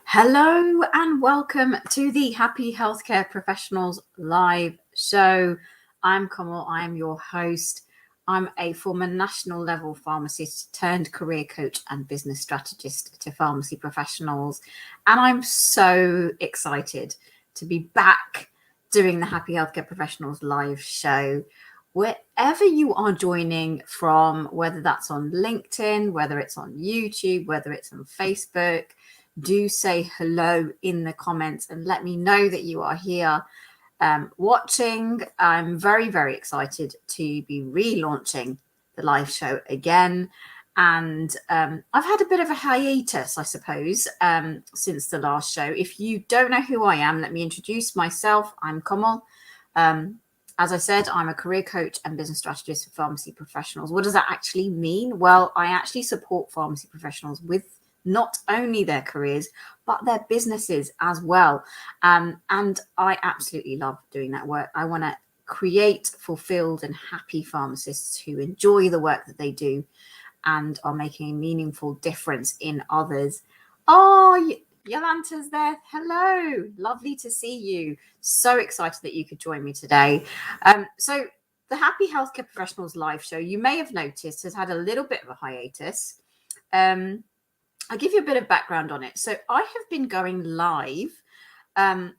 Hello and welcome to the Happy Healthcare Professionals live show. I'm Kamal, I am your host. I'm a former national level pharmacist turned career coach and business strategist to pharmacy professionals. And I'm so excited to be back doing the Happy Healthcare Professionals live show. Wherever you are joining from, whether that's on LinkedIn, whether it's on YouTube, whether it's on Facebook, do say hello in the comments and let me know that you are here watching. I'm very, very excited to be relaunching the live show again. And I've had a bit of a hiatus, I suppose, since the last show. If you don't know who I am, let me introduce myself. I'm Kamal. As I said, I'm a career coach and business strategist for pharmacy professionals. What does that actually mean? Well, I actually support pharmacy professionals with not only their careers, but their businesses as well. And I absolutely love doing that work. I want to create fulfilled and happy pharmacists who enjoy the work that they do and are making a meaningful difference in others. Oh, Yolanda's there. Hello. Lovely to see you. So excited that you could join me today. So the Happy Healthcare Professionals live show, you may have noticed, has had a little bit of a hiatus. I'll give you a bit of background on it. So I have been going live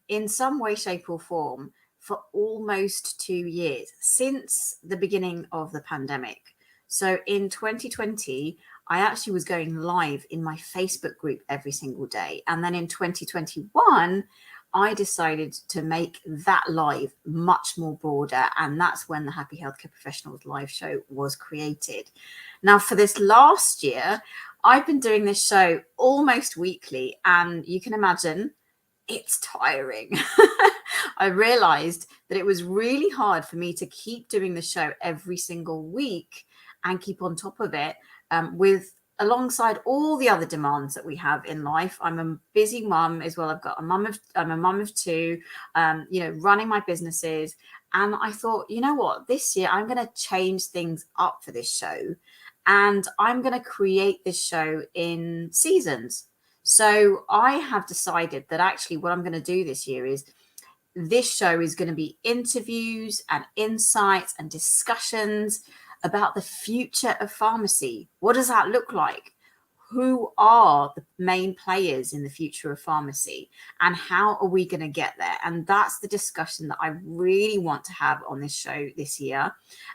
in some way, shape or form for almost 2 years since the beginning of the pandemic. So in 2020, I actually was going live in my Facebook group every single day. And then in 2021, I decided to make that live much more broader. And that's when the Happy Healthcare Professionals live show was created. Now, for this last year, I've been doing this show almost weekly, and you can imagine it's tiring. I realized that it was really hard for me to keep doing the show every single week and keep on top of it with alongside all the other demands that we have in life. I'm a busy mum as well. I'm a mum of two, running my businesses. And I thought, you know what, this year I'm going to change things up for this show. And I'm going to create this show in seasons. So I have decided that actually what I'm going to do this year is this show is going to be interviews and insights and discussions about the future of pharmacy. What does that look like? Who are the main players in the future of pharmacy and how are we going to get there? And that's the discussion that I really want to have on this show this year.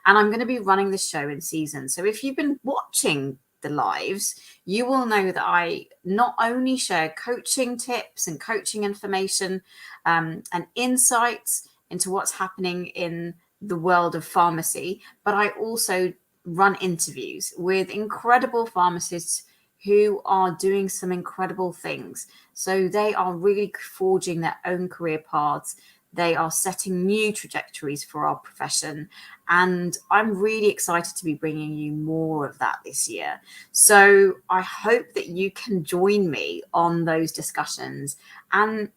And I'm going to be running this show in seasons. So if you've been watching the lives, you will know that I not only share coaching tips and coaching information and insights into what's happening in the world of pharmacy, but I also run interviews with incredible pharmacists who are doing some incredible things. So they are really forging their own career paths. They are setting new trajectories for our profession. And I'm really excited to be bringing you more of that this year. So I hope that you can join me on those discussions. And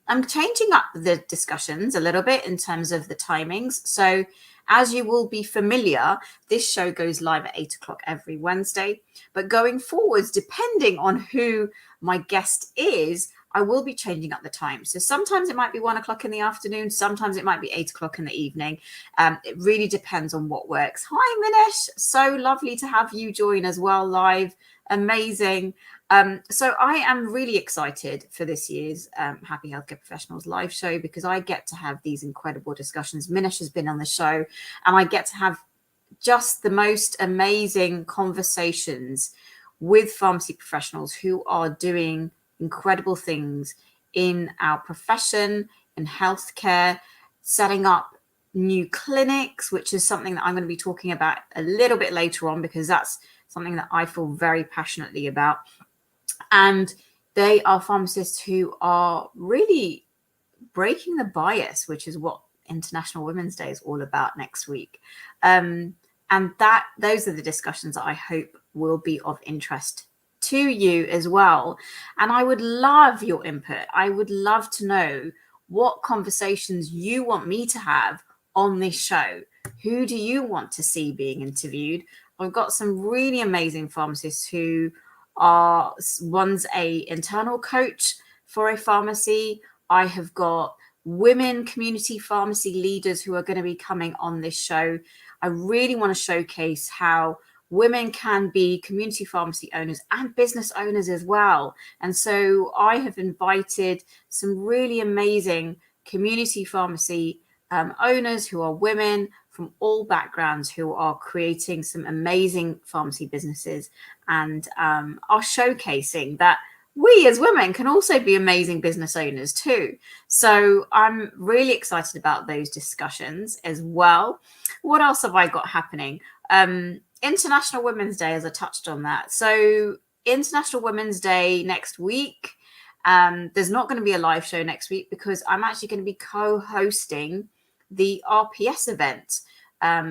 I'm changing up the discussions a little bit in terms of the timings. So as you will be familiar, this show goes live at 8 o'clock every Wednesday. But going forwards, depending on who my guest is, I will be changing up the time. So sometimes it might be 1 o'clock in the afternoon. Sometimes it might be 8 o'clock in the evening. It really depends on what works. Hi, Minesh. So lovely to have you join as well live. Amazing. So I am really excited for this year's Happy Healthcare Professionals live show because I get to have these incredible discussions. Minesh has been on the show and I get to have just the most amazing conversations with pharmacy professionals who are doing incredible things in our profession, in healthcare, setting up new clinics, which is something that I'm going to be talking about a little bit later on because that's something that I feel very passionately about. And they are pharmacists who are really breaking the bias, which is what International Women's Day is all about next week. And those are the discussions that I hope will be of interest to you as well. And I would love your input. I would love to know what conversations you want me to have on this show. Who do you want to see being interviewed? I've got some really amazing pharmacists who are, one's a internal coach for a pharmacy. I have got women community pharmacy leaders who are going to be coming on this show. I really want to showcase how women can be community pharmacy owners and business owners as well. And so I have invited some really amazing community pharmacy owners who are women from all backgrounds who are creating some amazing pharmacy businesses and are showcasing that we as women can also be amazing business owners too. So I'm really excited about those discussions as well. What else have I got happening? International Women's Day, as I touched on that. So International Women's Day next week. There's not going to be a live show next week because I'm actually going to be co-hosting the RPS event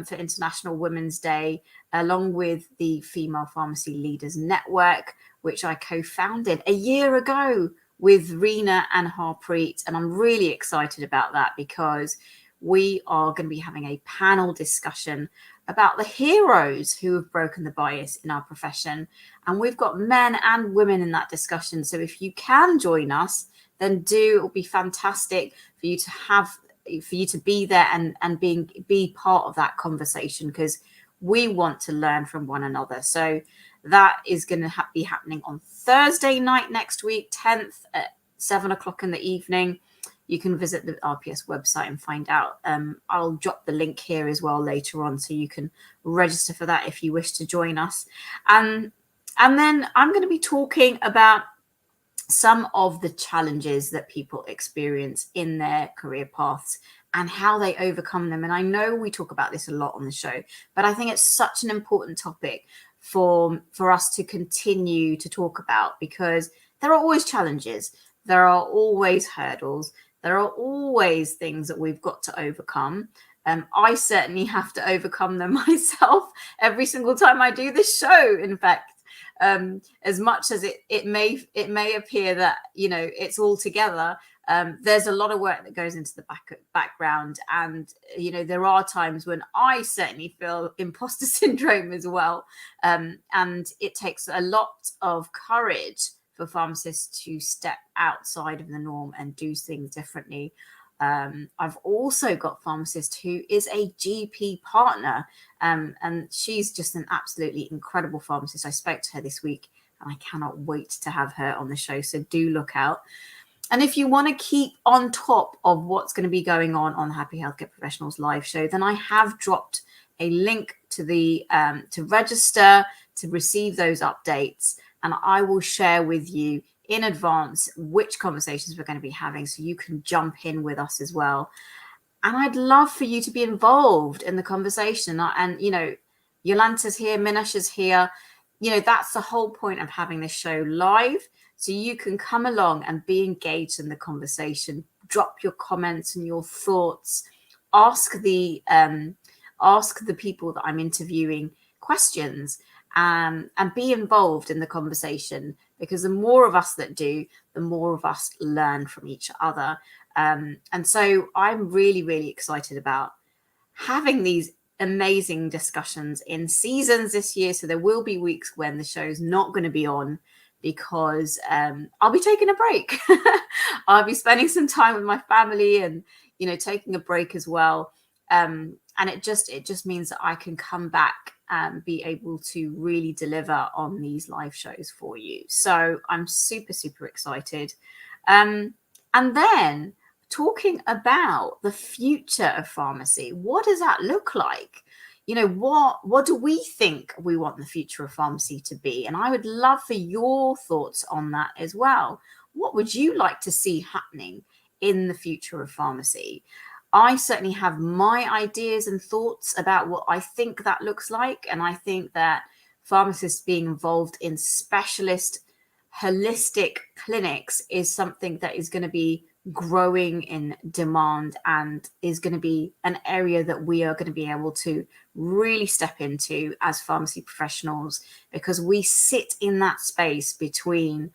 for International Women's Day, along with the Female Pharmacy Leaders Network, which I co-founded a year ago with Rena and Harpreet. And I'm really excited about that because we are going to be having a panel discussion about the heroes who have broken the bias in our profession. And we've got men and women in that discussion. So if you can join us, then do. It will be fantastic for you to be there and be part of that conversation, because we want to learn from one another. So that is going to be happening on Thursday night next week, 10th at 7:00 in the evening. You can visit the RPS website and find out. I'll drop the link here as well later on, so you can register for that if you wish to join us. And then I'm going to be talking about some of the challenges that people experience in their career paths and how they overcome them. And I know we talk about this a lot on the show, but I think it's such an important topic for us to continue to talk about, because there are always challenges. There are always hurdles. There are always things that we've got to overcome. I certainly have to overcome them myself every single time I do this show. In fact, as much as it may appear that, you know, it's all together, there's a lot of work that goes into the background. And, you know, there are times when I certainly feel imposter syndrome as well. And it takes a lot of courage for pharmacists to step outside of the norm and do things differently. I've also got a pharmacist who is a GP partner, and she's just an absolutely incredible pharmacist. I spoke to her this week and I cannot wait to have her on the show. So do look out. And if you want to keep on top of what's going to be going on the Happy Healthcare Professionals live show, then I have dropped a link to the to register to receive those updates. And I will share with you in advance which conversations we're going to be having, so you can jump in with us as well. And I'd love for you to be involved in the conversation. And, you know, Yolanta's here, Minasha's here. You know, that's the whole point of having this show live. So you can come along and be engaged in the conversation, drop your comments and your thoughts, ask the people that I'm interviewing questions, and be involved in the conversation, because the more of us that do, the more of us learn from each other. And so I'm really, really excited about having these amazing discussions in seasons this year. So there will be weeks when the show's not going to be on because I'll be taking a break. I'll be spending some time with my family and, you know, taking a break as well. And it just means that I can come back and be able to really deliver on these live shows for you. So I'm super, super excited. And then talking about the future of pharmacy, what does that look like? You know, what do we think we want the future of pharmacy to be? And I would love for your thoughts on that as well. What would you like to see happening in the future of pharmacy? I certainly have my ideas and thoughts about what I think that looks like. And I think that pharmacists being involved in specialist holistic clinics is something that is going to be growing in demand and is going to be an area that we are going to be able to really step into as pharmacy professionals, because we sit in that space between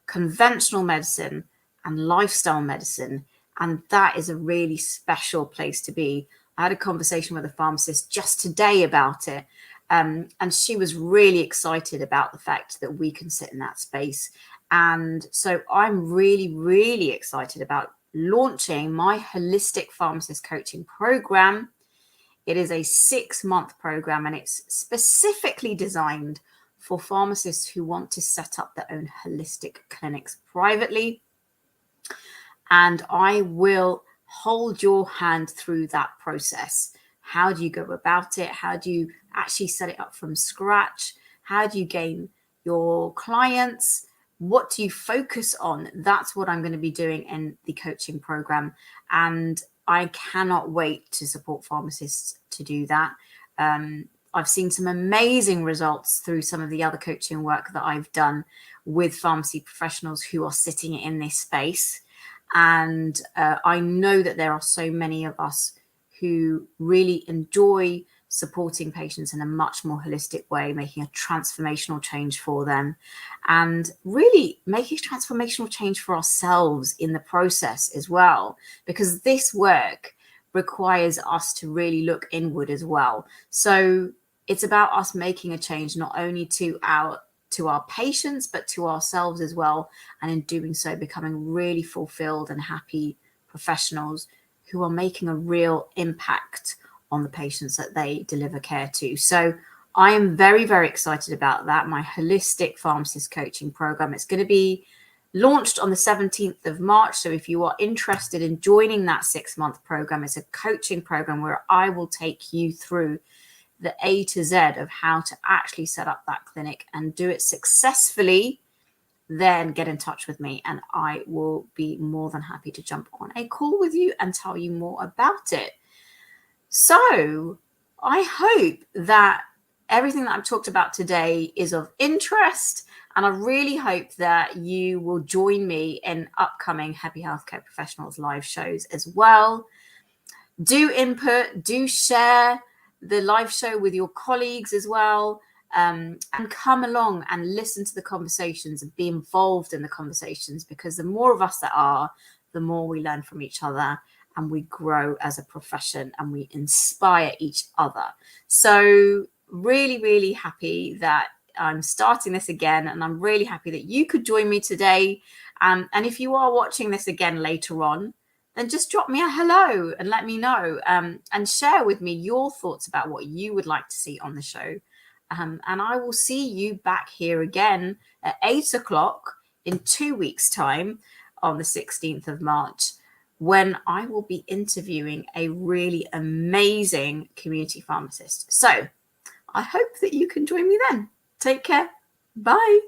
conventional medicine and lifestyle medicine. And that is a really special place to be. I had a conversation with a pharmacist just today about it. And she was really excited about the fact that we can sit in that space And so I'm really, really excited about launching my holistic pharmacist coaching program. It is a 6-month program, and it's specifically designed for pharmacists who want to set up their own holistic clinics privately. And I will hold your hand through that process. How do you go about it? How do you actually set it up from scratch? How do you gain your clients? What do you focus on? That's what I'm going to be doing in the coaching program. And I cannot wait to support pharmacists to do that. I've seen some amazing results through some of the other coaching work that I've done with pharmacy professionals who are sitting in this space. And I know that there are so many of us who really enjoy supporting patients in a much more holistic way, making a transformational change for them, and really making a transformational change for ourselves in the process as well, because this work requires us to really look inward as well. So it's about us making a change, not only to our patients, but to ourselves as well. And in doing so, becoming really fulfilled and happy professionals who are making a real impact on the patients that they deliver care to. So I am very, very excited about that. My holistic pharmacist coaching program. It's going to be launched on the 17th of March. So if you are interested in joining that 6-month program, it's a coaching program where I will take you through the A to Z of how to actually set up that clinic and do it successfully. Then get in touch with me and I will be more than happy to jump on a call with you and tell you more about it. So I hope that everything that I've talked about today is of interest, and I really hope that you will join me in upcoming Happy Healthcare Professionals live shows as well. Do input, do share the live show with your colleagues as well, and come along and listen to the conversations and be involved in the conversations, because the more of us that are, the more we learn from each other and we grow as a profession and we inspire each other. So really, really happy that I'm starting this again, and I'm really happy that you could join me today. And if you are watching this again later on, then just drop me a hello and let me know, and share with me your thoughts about what you would like to see on the show. And I will see you back here again at 8 o'clock in 2 weeks' time on the 16th of March, when I will be interviewing a really amazing community pharmacist. So I hope that you can join me then. Take care. Bye.